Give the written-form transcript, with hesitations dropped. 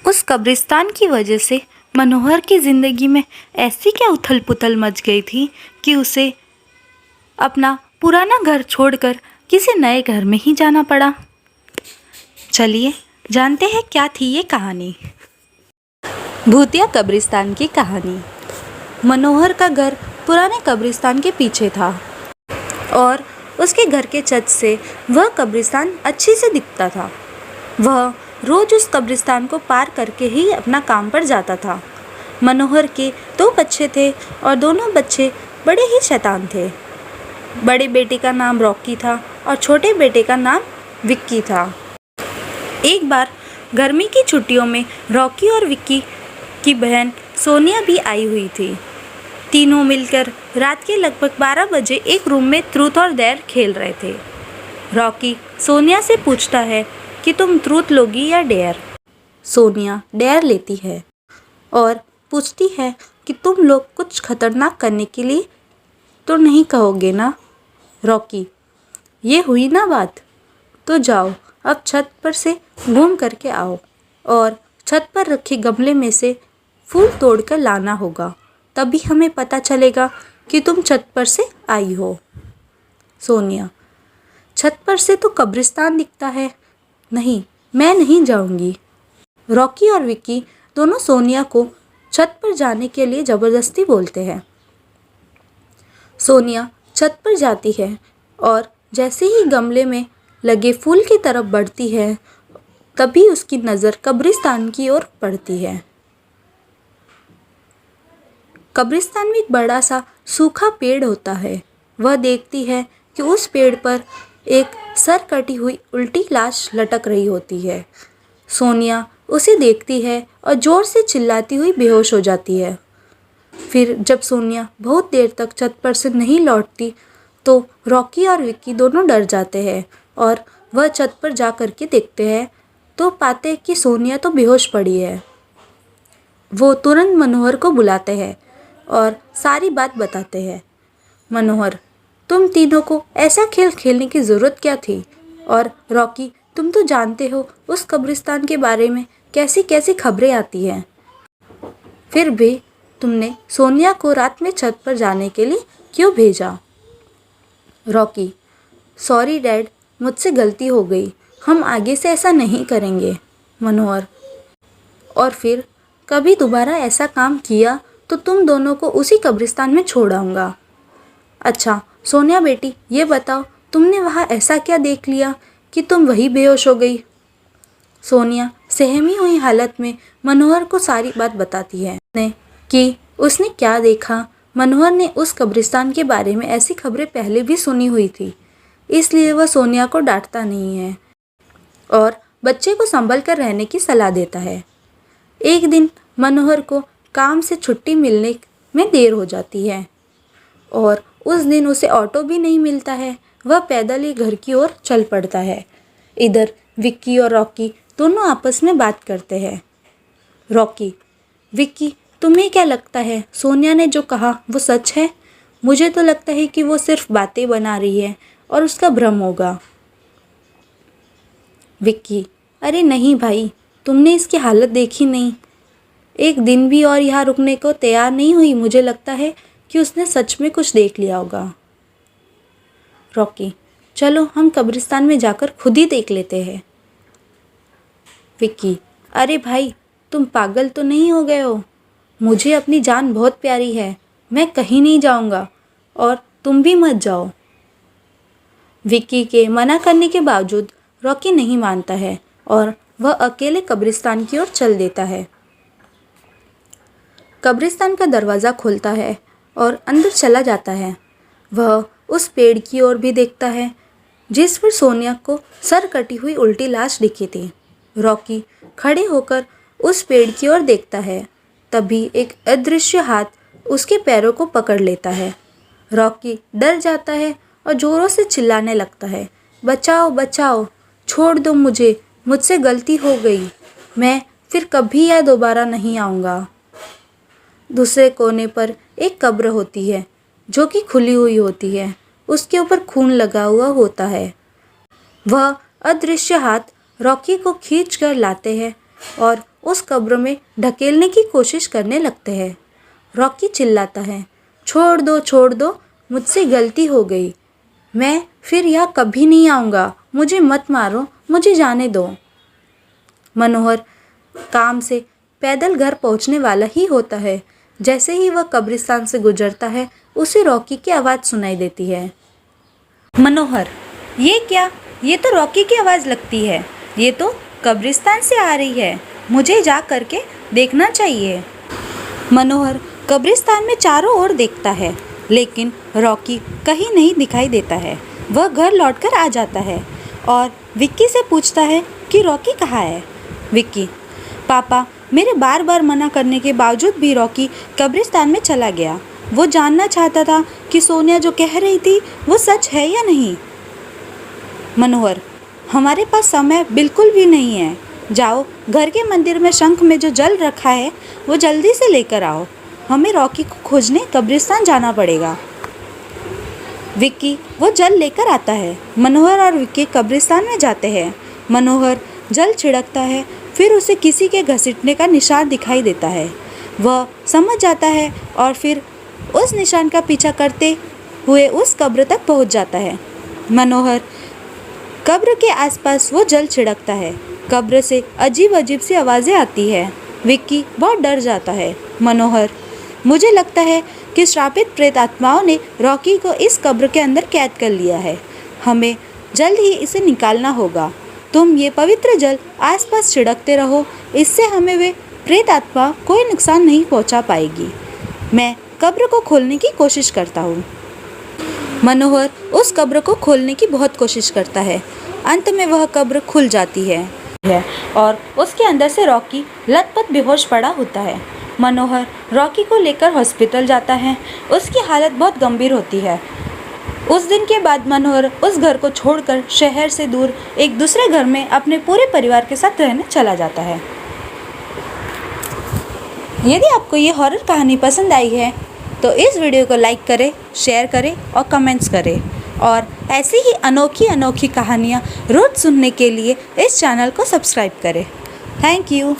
उस कब्रिस्तान की वजह से मनोहर की ज़िंदगी में ऐसी क्या उथल पुथल मच गई थी कि उसे अपना पुराना घर छोड़कर किसी नए घर में ही जाना पड़ा। चलिए जानते हैं क्या थी ये कहानी। भूतिया कब्रिस्तान की कहानी। मनोहर का घर पुराने कब्रिस्तान के पीछे था और उसके घर के छत से वह कब्रिस्तान अच्छी से दिखता था। वह रोज उस कब्रिस्तान को पार करके ही अपना काम पर जाता था। मनोहर के 2 बच्चे थे और दोनों बच्चे बड़े ही शैतान थे। बड़े बेटे का नाम रॉकी था और छोटे बेटे का नाम विक्की था। एक बार गर्मी की छुट्टियों में रॉकी और विक्की की बहन सोनिया भी आई हुई थी। तीनों मिलकर रात के लगभग 12 बजे एक रूम में ट्रूथ और डेयर खेल रहे थे। रॉकी सोनिया से पूछता है कि तुम ट्रूथ लोगी या डेयर। सोनिया डेयर लेती है और पूछती है कि तुम लोग कुछ खतरनाक करने के लिए तो नहीं कहोगे ना। रॉकी, ये हुई ना बात, तो जाओ अब छत पर से घूम करके आओ और छत पर रखे गमले में से फूल तोड़कर लाना होगा, तभी हमें पता चलेगा कि तुम छत पर से आई हो। सोनिया, छत पर से तो कब्रिस्तान दिखता है, नहीं मैं नहीं जाऊंगी। रॉकी और विक्की दोनों सोनिया को छत पर जाने के लिए ज़बरदस्ती बोलते हैं। सोनिया छत पर जाती है और जैसे ही गमले में लगे फूल की तरफ बढ़ती है, तभी उसकी नज़र कब्रिस्तान की ओर पड़ती है। कब्रिस्तान में एक बड़ा सा सूखा पेड़ होता है। वह देखती है कि उस पेड़ पर एक सर कटी हुई उल्टी लाश लटक रही होती है। सोनिया उसे देखती है और ज़ोर से चिल्लाती हुई बेहोश हो जाती है। फिर जब सोनिया बहुत देर तक छत पर से नहीं लौटती तो रॉकी और विक्की दोनों डर जाते हैं और वह छत पर जा कर के देखते हैं तो पाते हैं कि सोनिया तो बेहोश पड़ी है। वो तुरंत मनोहर को बुलाते हैं और सारी बात बताते हैं। मनोहर, तुम तीनों को ऐसा खेल खेलने की ज़रूरत क्या थी? और रॉकी, तुम तो जानते हो उस कब्रिस्तान के बारे में कैसी कैसी खबरें आती हैं, फिर भी तुमने सोनिया को रात में छत पर जाने के लिए क्यों भेजा? रॉकी, सॉरी डैड, मुझसे गलती हो गई, हम आगे से ऐसा नहीं करेंगे। मनोहर, और फिर कभी दोबारा ऐसा काम किया तो तुम दोनों को उसी कब्रिस्तान में छोड़ आऊँगा। अच्छा सोनिया बेटी, ये बताओ तुमने वहाँ ऐसा क्या देख लिया कि तुम वही बेहोश हो गई? सोनिया सहमी हुई हालत में मनोहर को सारी बात बताती है कि उसने क्या देखा। मनोहर ने उस कब्रिस्तान के बारे में ऐसी खबरें पहले भी सुनी हुई थी, इसलिए वह सोनिया को डांटता नहीं है और बच्चे को संभल कर रहने की सलाह देता है। एक दिन मनोहर को काम से छुट्टी मिलने में देर हो जाती है और उस दिन उसे ऑटो भी नहीं मिलता है। वह पैदल ही घर की ओर चल पड़ता है। इधर विक्की और रॉकी दोनों आपस में बात करते हैं। रॉकी, विक्की, तुम्हें क्या लगता है सोनिया ने जो कहा वो सच है? मुझे तो लगता है कि वो सिर्फ बातें बना रही है और उसका भ्रम होगा। विक्की, अरे नहीं भाई, तुमने इसकी हालत देखी नहीं, एक दिन भी और यहाँ रुकने को तैयार नहीं हुई। मुझे लगता है कि उसने सच में कुछ देख लिया होगा। रॉकी, चलो हम कब्रिस्तान में जाकर खुद ही देख लेते हैं। विक्की, अरे भाई, तुम पागल तो नहीं हो गए हो? मुझे अपनी जान बहुत प्यारी है, मैं कहीं नहीं जाऊंगा और तुम भी मत जाओ। विक्की के मना करने के बावजूद रॉकी नहीं मानता है और वह अकेले कब्रिस्तान की ओर चल देता है। कब्रिस्तान का दरवाज़ा खोलता है और अंदर चला जाता है। वह उस पेड़ की ओर भी देखता है जिस पर सोनिया को सर कटी हुई उल्टी लाश दिखी थी। रॉकी खड़े होकर उस पेड़ की ओर देखता है, तभी एक अदृश्य हाथ उसके पैरों को पकड़ लेता है। रॉकी डर जाता है और ज़ोरों से चिल्लाने लगता है, बचाओ बचाओ, छोड़ दो मुझे, मुझसे गलती हो गई, मैं फिर कभी यह दोबारा नहीं आऊँगा। दूसरे कोने पर एक कब्र होती है जो कि खुली हुई होती है, उसके ऊपर खून लगा हुआ होता है। वह अदृश्य हाथ रॉकी को खींच कर लाते हैं और उस कब्र में ढकेलने की कोशिश करने लगते हैं। रॉकी चिल्लाता है, छोड़ दो, मुझसे गलती हो गई। मैं फिर यहाँ कभी नहीं आऊँगा। मुझे मत मारो, मुझे जाने दो। मनोहर काम से पैदल घर पहुँचने वाला ही होता है। जैसे ही वह कब्रिस्तान से गुजरता है, उसे रॉकी की आवाज़ सुनाई देती है। मनोहर, ये क्या? ये तो रॉकी की आवाज़ लगती है। ये तो कब्रिस्तान से आ रही है। मुझे जा करके देखना चाहिए। मनोहर कब्रिस्तान में चारों ओर देखता है, लेकिन रॉकी कहीं नहीं दिखाई देता है। वह घर लौटकर आ जाता है और विक्की से पूछता है कि रॉकी कहाँ है। विक्की, पापा, मेरे बार बार मना करने के बावजूद भी रॉकी कब्रिस्तान में चला गया। वो जानना चाहता था कि सोनिया जो कह रही थी वो सच है या नहीं। मनोहर, हमारे पास समय बिल्कुल भी नहीं है। जाओ, घर के मंदिर में शंख में जो जल रखा है वो जल्दी से लेकर आओ। हमें रॉकी को खोजने कब्रिस्तान जाना पड़ेगा। विक्की वो जल लेकर आता है। मनोहर और विक्की कब्रिस्तान में जाते हैं। मनोहर जल छिड़कता है, फिर उसे किसी के घसीटने का निशान दिखाई देता है। वह समझ जाता है और फिर उस निशान का पीछा करते हुए उस कब्र तक पहुंच जाता है। मनोहर कब्र के आसपास वो जल छिड़कता है। कब्र से अजीब अजीब सी आवाज़ें आती है। विक्की बहुत डर जाता है। मनोहर, मुझे लगता है कि श्रापित प्रेत आत्माओं ने रॉकी को इस कब्र के अंदर कैद कर लिया है। हमें जल्द ही इसे निकालना होगा। तुम ये पवित्र जल आसपास छिड़कते रहो, इससे हमें वे प्रेत आत्मा कोई नुकसान नहीं पहुंचा पाएगी। मैं कब्र को खोलने की कोशिश करता हूँ। मनोहर उस कब्र को खोलने की बहुत कोशिश करता है। अंत में वह कब्र खुल जाती है और उसके अंदर से रॉकी लथपथ बेहोश पड़ा होता है। मनोहर रॉकी को लेकर हॉस्पिटल जाता है। उसकी हालत बहुत गंभीर होती है। उस दिन के बाद मनोहर उस घर को छोड़कर शहर से दूर एक दूसरे घर में अपने पूरे परिवार के साथ रहने चला जाता है। यदि आपको ये हॉरर कहानी पसंद आई है तो इस वीडियो को लाइक करें, शेयर करें और कमेंट्स करें। और ऐसी ही अनोखी कहानियाँ रोज़ सुनने के लिए इस चैनल को सब्सक्राइब करें। Thank you.